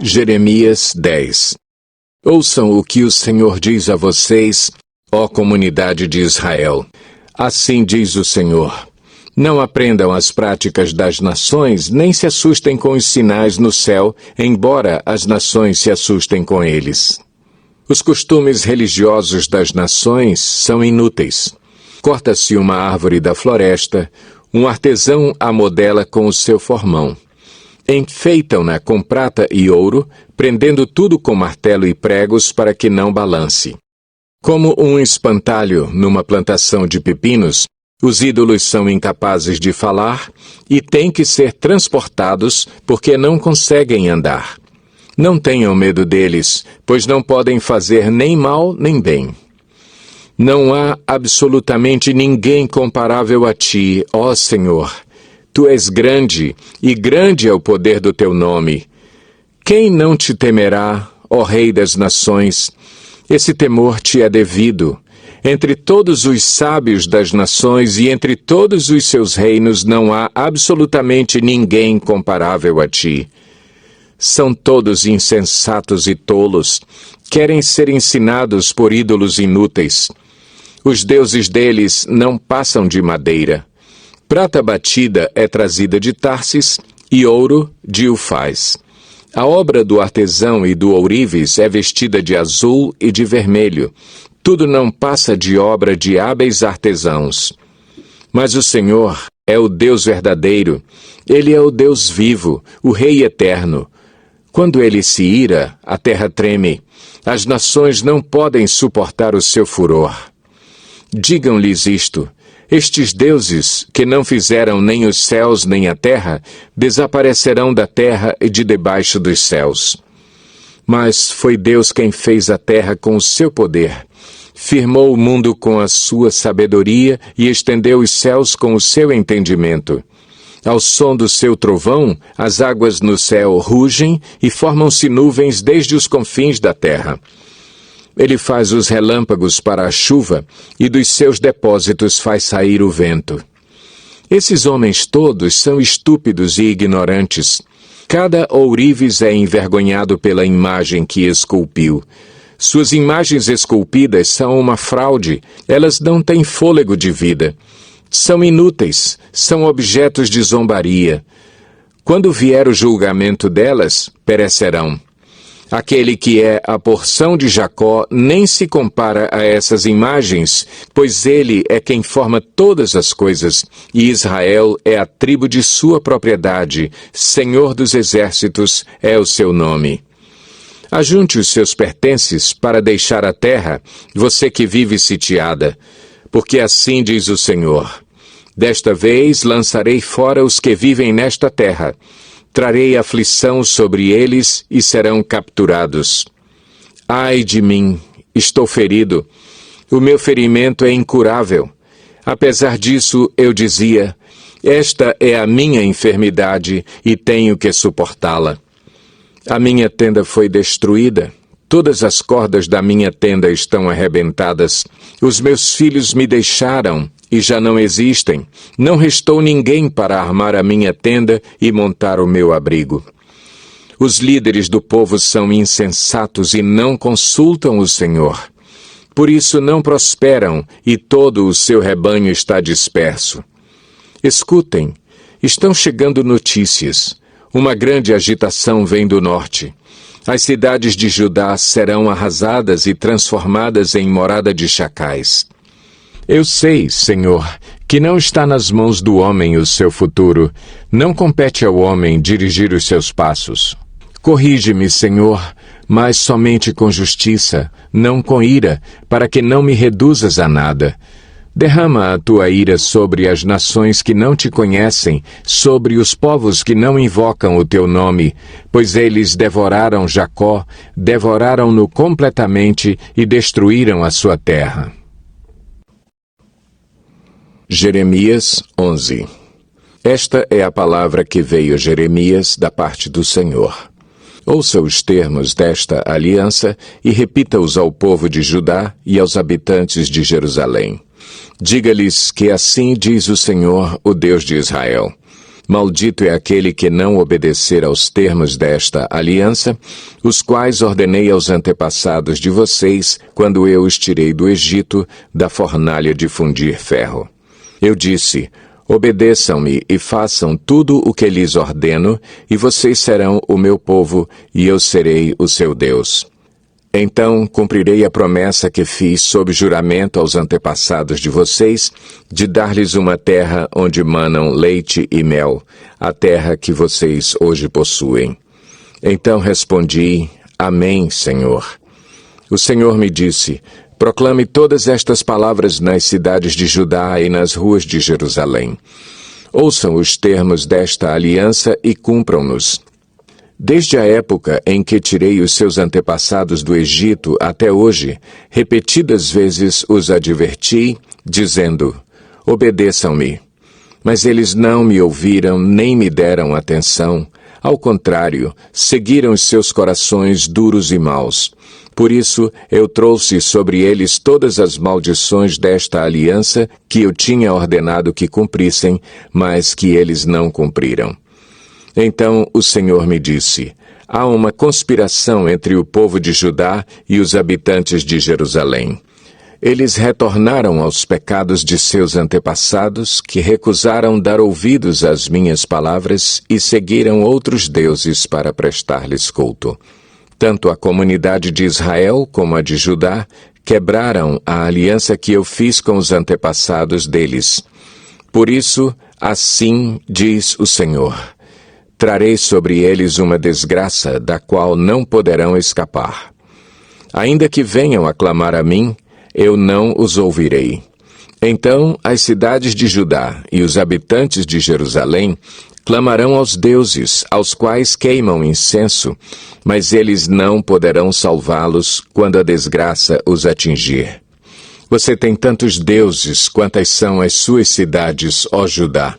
Jeremias 10. Ouçam o que o Senhor diz a vocês, ó comunidade de Israel. Assim diz o Senhor: não aprendam as práticas das nações, nem se assustem com os sinais no céu, embora as nações se assustem com eles. Os costumes religiosos das nações são inúteis. Corta-se uma árvore da floresta, um artesão a modela com o seu formão. Enfeitam-na com prata e ouro, prendendo tudo com martelo e pregos para que não balance. Como um espantalho numa plantação de pepinos, os ídolos são incapazes de falar e têm que ser transportados porque não conseguem andar. Não tenham medo deles, pois não podem fazer nem mal nem bem. Não há absolutamente ninguém comparável a ti, ó Senhor. Tu és grande, e grande é o poder do teu nome. Quem não te temerá, ó Rei das nações? Esse temor te é devido. Entre todos os sábios das nações e entre todos os seus reinos não há absolutamente ninguém comparável a ti. São todos insensatos e tolos, querem ser ensinados por ídolos inúteis. Os deuses deles não passam de madeira. Prata batida é trazida de Tarsis e ouro de Ufaz. A obra do artesão e do ourives é vestida de azul e de vermelho. Tudo não passa de obra de hábeis artesãos. Mas o Senhor é o Deus verdadeiro. Ele é o Deus vivo, o Rei eterno. Quando ele se ira, a terra treme. As nações não podem suportar o seu furor. Digam-lhes isto: estes deuses, que não fizeram nem os céus nem a terra, desaparecerão da terra e de debaixo dos céus. Mas foi Deus quem fez a terra com o seu poder. Firmou o mundo com a sua sabedoria e estendeu os céus com o seu entendimento. Ao som do seu trovão, as águas no céu rugem e formam-se nuvens desde os confins da terra. Ele faz os relâmpagos para a chuva e dos seus depósitos faz sair o vento. Esses homens todos são estúpidos e ignorantes. Cada ourives é envergonhado pela imagem que esculpiu. Suas imagens esculpidas são uma fraude, elas não têm fôlego de vida. São inúteis, são objetos de zombaria. Quando vier o julgamento delas, perecerão. Aquele que é a porção de Jacó nem se compara a essas imagens, pois ele é quem forma todas as coisas, e Israel é a tribo de sua propriedade, Senhor dos exércitos é o seu nome. Ajunte os seus pertences para deixar a terra, você que vive sitiada, porque assim diz o Senhor: desta vez lançarei fora os que vivem nesta terra. Trarei aflição sobre eles e serão capturados. Ai de mim, estou ferido. O meu ferimento é incurável. Apesar disso, eu dizia: esta é a minha enfermidade e tenho que suportá-la. A minha tenda foi destruída. Todas as cordas da minha tenda estão arrebentadas. Os meus filhos me deixaram e já não existem. Não restou ninguém para armar a minha tenda e montar o meu abrigo. Os líderes do povo são insensatos e não consultam o Senhor. Por isso não prosperam e todo o seu rebanho está disperso. Escutem, estão chegando notícias. Uma grande agitação vem do norte. As cidades de Judá serão arrasadas e transformadas em morada de chacais. Eu sei, Senhor, que não está nas mãos do homem o seu futuro. Não compete ao homem dirigir os seus passos. Corrige-me, Senhor, mas somente com justiça, não com ira, para que não me reduzas a nada. Derrama a tua ira sobre as nações que não te conhecem, sobre os povos que não invocam o teu nome, pois eles devoraram Jacó, devoraram-no completamente e destruíram a sua terra. Jeremias 11. Esta é a palavra que veio a Jeremias da parte do Senhor. Ouça os termos desta aliança e repita-os ao povo de Judá e aos habitantes de Jerusalém. Diga-lhes que assim diz o Senhor, o Deus de Israel: Maldito é aquele que não obedecer aos termos desta aliança, os quais ordenei aos antepassados de vocês, quando eu os tirei do Egito, da fornalha de fundir ferro. Eu disse: obedeçam-me e façam tudo o que lhes ordeno, e vocês serão o meu povo, e eu serei o seu Deus. Então cumprirei a promessa que fiz sob juramento aos antepassados de vocês, de dar-lhes uma terra onde manam leite e mel, a terra que vocês hoje possuem. Então respondi: Amém, Senhor. O Senhor me disse: proclame todas estas palavras nas cidades de Judá e nas ruas de Jerusalém. Ouçam os termos desta aliança e cumpram-nos. Desde a época em que tirei os seus antepassados do Egito até hoje, repetidas vezes os adverti, dizendo: obedeçam-me. Mas eles não me ouviram nem me deram atenção. Ao contrário, seguiram os seus corações duros e maus. Por isso, eu trouxe sobre eles todas as maldições desta aliança que eu tinha ordenado que cumprissem, mas que eles não cumpriram. Então o Senhor me disse: há uma conspiração entre o povo de Judá e os habitantes de Jerusalém. Eles retornaram aos pecados de seus antepassados, que recusaram dar ouvidos às minhas palavras e seguiram outros deuses para prestar-lhes culto. Tanto a comunidade de Israel como a de Judá quebraram a aliança que eu fiz com os antepassados deles. Por isso, assim diz o Senhor: trarei sobre eles uma desgraça da qual não poderão escapar. Ainda que venham a clamar a mim, eu não os ouvirei. Então as cidades de Judá e os habitantes de Jerusalém clamarão aos deuses, aos quais queimam incenso, mas eles não poderão salvá-los quando a desgraça os atingir. Você tem tantos deuses quantas são as suas cidades, ó Judá.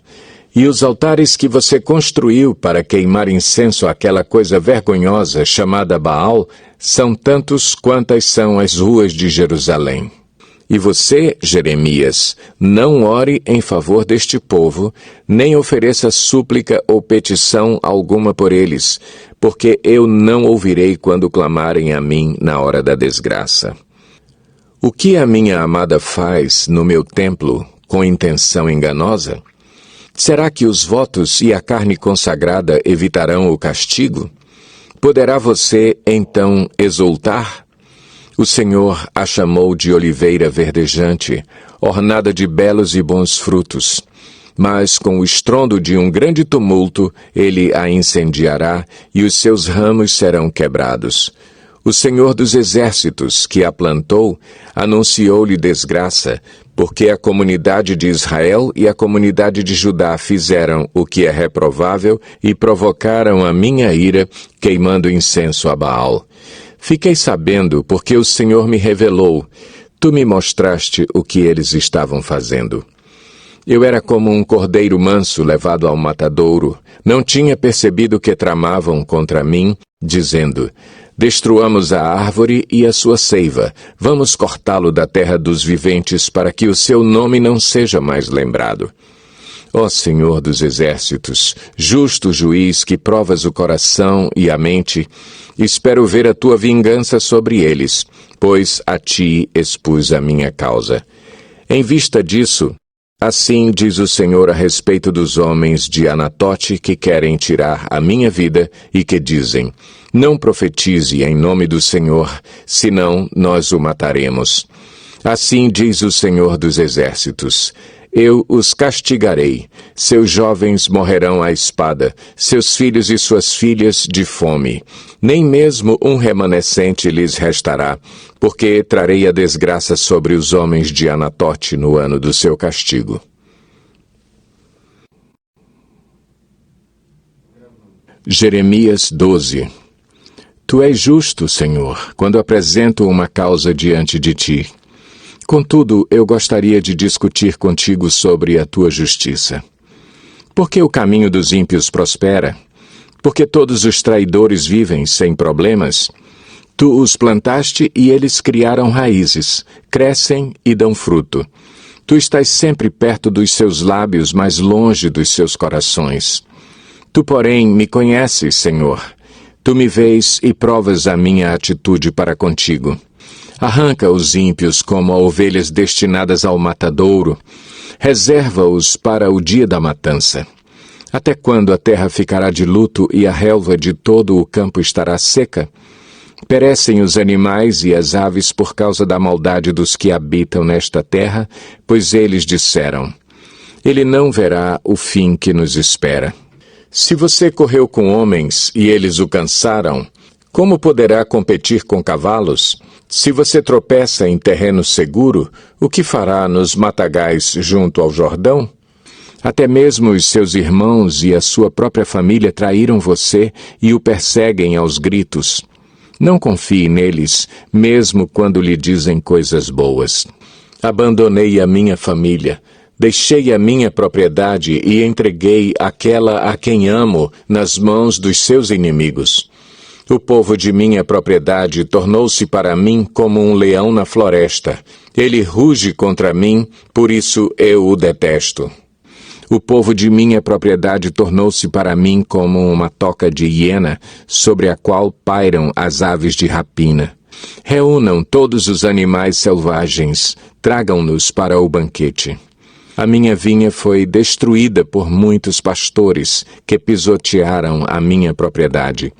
E os altares que você construiu para queimar incenso àquela coisa vergonhosa chamada Baal são tantos quantas são as ruas de Jerusalém. E você, Jeremias, não ore em favor deste povo, nem ofereça súplica ou petição alguma por eles, porque eu não ouvirei quando clamarem a mim na hora da desgraça. O que a minha amada faz no meu templo com intenção enganosa? Será que os votos e a carne consagrada evitarão o castigo? Poderá você, então, exultar? O Senhor a chamou de oliveira verdejante, ornada de belos e bons frutos. Mas com o estrondo de um grande tumulto, ele a incendiará e os seus ramos serão quebrados. O Senhor dos Exércitos, que a plantou, anunciou-lhe desgraça, porque a comunidade de Israel e a comunidade de Judá fizeram o que é reprovável e provocaram a minha ira, queimando incenso a Baal. Fiquei sabendo, porque o Senhor me revelou. Tu me mostraste o que eles estavam fazendo. Eu era como um cordeiro manso levado ao matadouro. Não tinha percebido que tramavam contra mim, dizendo: destruamos a árvore e a sua seiva. Vamos cortá-lo da terra dos viventes para que o seu nome não seja mais lembrado. Ó Senhor dos Exércitos, justo juiz que provas o coração e a mente, espero ver a tua vingança sobre eles, pois a ti expus a minha causa. Em vista disso, assim diz o Senhor a respeito dos homens de Anatote que querem tirar a minha vida e que dizem: não profetize em nome do Senhor, senão nós o mataremos. Assim diz o Senhor dos Exércitos: eu os castigarei, seus jovens morrerão à espada, seus filhos e suas filhas de fome. Nem mesmo um remanescente lhes restará, porque trarei a desgraça sobre os homens de Anatote no ano do seu castigo. Jeremias 12. Tu és justo, Senhor, quando apresento uma causa diante de ti. Contudo, eu gostaria de discutir contigo sobre a tua justiça. Por que o caminho dos ímpios prospera? Porque todos os traidores vivem sem problemas? Tu os plantaste e eles criaram raízes, crescem e dão fruto. Tu estás sempre perto dos seus lábios, mas longe dos seus corações. Tu, porém, me conheces, Senhor. Tu me vês e provas a minha atitude para contigo. Arranca os ímpios como a ovelhas destinadas ao matadouro. Reserva-os para o dia da matança. Até quando a terra ficará de luto e a relva de todo o campo estará seca? Perecem os animais e as aves por causa da maldade dos que habitam nesta terra, pois eles disseram: Ele não verá o fim que nos espera. Se você correu com homens e eles o cansaram, como poderá competir com cavalos? Se você tropeça em terreno seguro, o que fará nos matagais junto ao Jordão? Até mesmo os seus irmãos e a sua própria família traíram você e o perseguem aos gritos. Não confie neles, mesmo quando lhe dizem coisas boas. Abandonei a minha família, deixei a minha propriedade e entreguei aquela a quem amo nas mãos dos seus inimigos. O povo de minha propriedade tornou-se para mim como um leão na floresta. Ele ruge contra mim, por isso eu o detesto. O povo de minha propriedade tornou-se para mim como uma toca de hiena, sobre a qual pairam as aves de rapina. Reúnam todos os animais selvagens, tragam-nos para o banquete. A minha vinha foi destruída por muitos pastores que pisotearam a minha propriedade.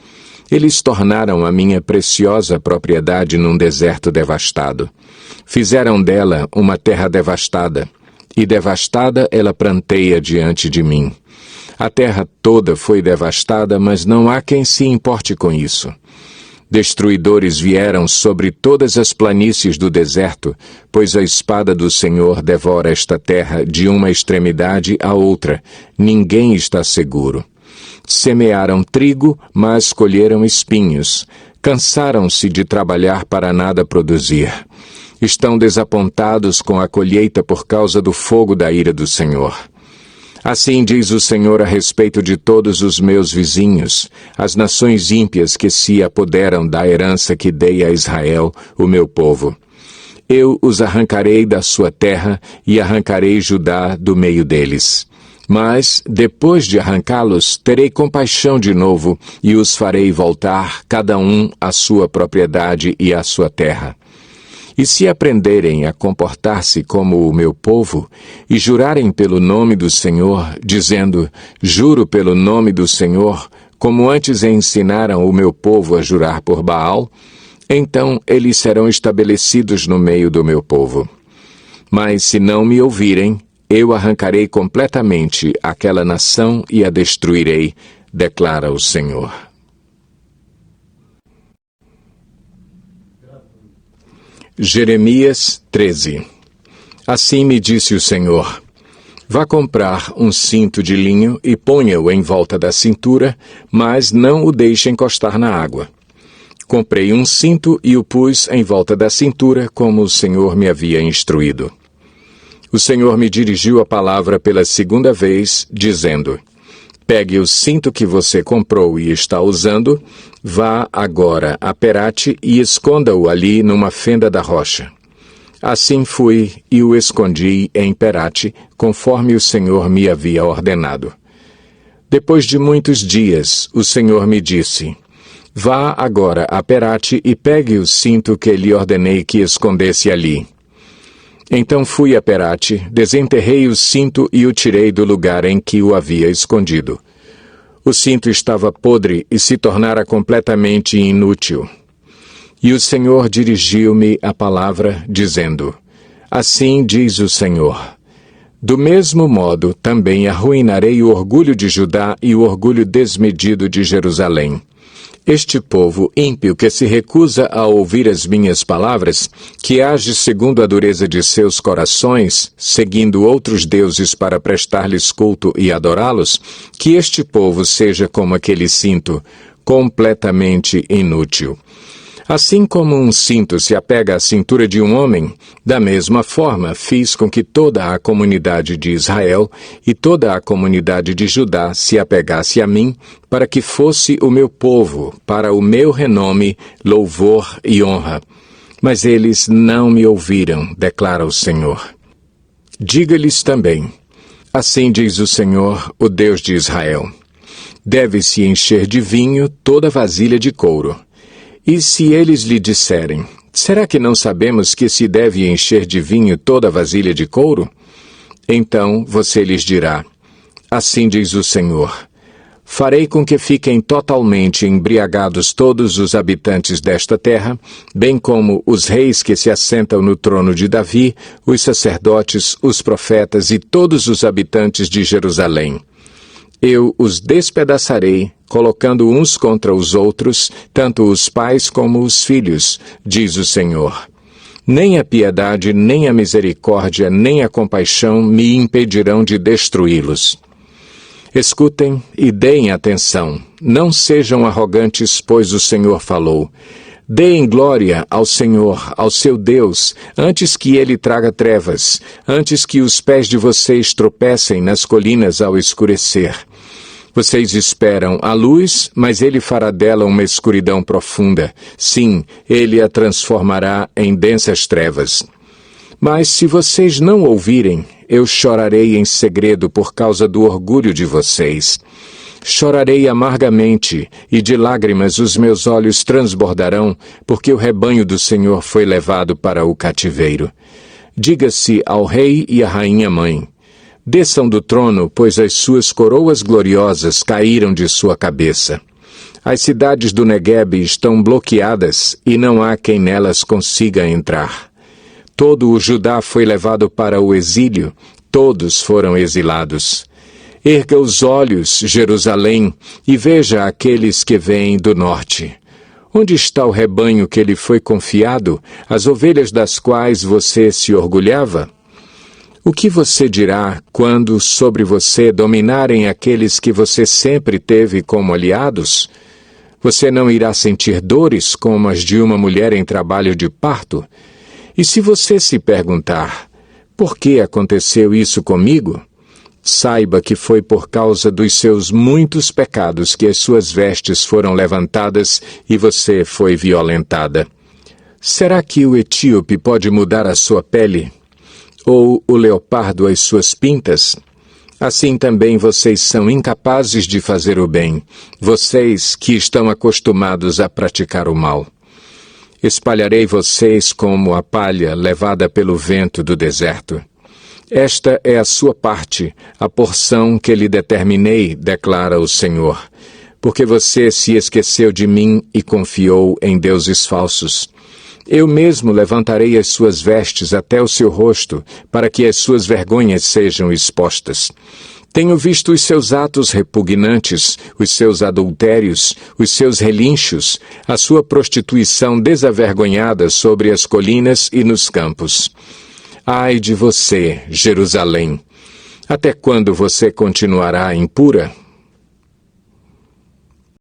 Eles tornaram a minha preciosa propriedade num deserto devastado. Fizeram dela uma terra devastada. E devastada ela pranteia diante de mim. A terra toda foi devastada, mas não há quem se importe com isso. Destruidores vieram sobre todas as planícies do deserto, pois a espada do Senhor devora esta terra de uma extremidade à outra. Ninguém está seguro. Semearam trigo, mas colheram espinhos. Cansaram-se de trabalhar para nada produzir. Estão desapontados com a colheita por causa do fogo da ira do Senhor. Assim diz o Senhor a respeito de todos os meus vizinhos, as nações ímpias que se apoderam da herança que dei a Israel, o meu povo. Eu os arrancarei da sua terra e arrancarei Judá do meio deles. Mas, depois de arrancá-los, terei compaixão de novo e os farei voltar, cada um à sua propriedade e à sua terra. E se aprenderem a comportar-se como o meu povo, e jurarem pelo nome do Senhor, dizendo, juro pelo nome do Senhor, como antes ensinaram o meu povo a jurar por Baal, então eles serão estabelecidos no meio do meu povo. Mas se não me ouvirem, eu arrancarei completamente aquela nação e a destruirei, declara o Senhor. Jeremias 13. Assim me disse o Senhor: vá comprar um cinto de linho e ponha-o em volta da cintura, mas não o deixe encostar na água. Comprei um cinto e o pus em volta da cintura, como o Senhor me havia instruído. O Senhor me dirigiu a palavra pela segunda vez, dizendo: pegue o cinto que você comprou e está usando, vá agora a Perate e esconda-o ali numa fenda da rocha. Assim fui e o escondi em Perate, conforme o Senhor me havia ordenado. Depois de muitos dias, o Senhor me disse: vá agora a Perate e pegue o cinto que lhe ordenei que escondesse ali. Então fui a Perate, desenterrei o cinto e o tirei do lugar em que o havia escondido. O cinto estava podre e se tornara completamente inútil. E o Senhor dirigiu-me a palavra, dizendo: assim diz o Senhor: do mesmo modo também arruinarei o orgulho de Judá e o orgulho desmedido de Jerusalém. Este povo ímpio que se recusa a ouvir as minhas palavras, que age segundo a dureza de seus corações, seguindo outros deuses para prestar-lhes culto e adorá-los, que este povo seja como aquele cinto, completamente inútil. Assim como um cinto se apega à cintura de um homem, da mesma forma fiz com que toda a comunidade de Israel e toda a comunidade de Judá se apegasse a mim, para que fosse o meu povo, para o meu renome, louvor e honra. Mas eles não me ouviram, declara o Senhor. Diga-lhes também: assim diz o Senhor, o Deus de Israel: deve-se encher de vinho toda vasilha de couro. E se eles lhe disserem: será que não sabemos que se deve encher de vinho toda vasilha de couro? Então você lhes dirá: assim diz o Senhor: farei com que fiquem totalmente embriagados todos os habitantes desta terra, bem como os reis que se assentam no trono de Davi, os sacerdotes, os profetas e todos os habitantes de Jerusalém. Eu os despedaçarei, colocando uns contra os outros, tanto os pais como os filhos, diz o Senhor. Nem a piedade, nem a misericórdia, nem a compaixão me impedirão de destruí-los. Escutem e deem atenção. Não sejam arrogantes, pois o Senhor falou. Deem glória ao Senhor, ao seu Deus, antes que ele traga trevas, antes que os pés de vocês tropecem nas colinas ao escurecer. Vocês esperam a luz, mas ele fará dela uma escuridão profunda. Sim, ele a transformará em densas trevas. Mas se vocês não ouvirem, eu chorarei em segredo por causa do orgulho de vocês. Chorarei amargamente, e de lágrimas os meus olhos transbordarão, porque o rebanho do Senhor foi levado para o cativeiro. Diga-se ao rei e à rainha mãe: desçam do trono, pois as suas coroas gloriosas caíram de sua cabeça. As cidades do Neguebe estão bloqueadas, e não há quem nelas consiga entrar. Todo o Judá foi levado para o exílio, todos foram exilados. Erga os olhos, Jerusalém, e veja aqueles que vêm do norte. Onde está o rebanho que lhe foi confiado, as ovelhas das quais você se orgulhava? O que você dirá quando sobre você dominarem aqueles que você sempre teve como aliados? Você não irá sentir dores como as de uma mulher em trabalho de parto? E se você se perguntar: por que aconteceu isso comigo? Saiba que foi por causa dos seus muitos pecados que as suas vestes foram levantadas e você foi violentada. Será que o etíope pode mudar a sua pele? Ou o leopardo as suas pintas? Assim também vocês são incapazes de fazer o bem, vocês que estão acostumados a praticar o mal. Espalharei vocês como a palha levada pelo vento do deserto. Esta é a sua parte, a porção que lhe determinei, declara o Senhor, porque você se esqueceu de mim e confiou em deuses falsos. Eu mesmo levantarei as suas vestes até o seu rosto, para que as suas vergonhas sejam expostas. Tenho visto os seus atos repugnantes, os seus adultérios, os seus relinchos, a sua prostituição desavergonhada sobre as colinas e nos campos. Ai de você, Jerusalém! Até quando você continuará impura?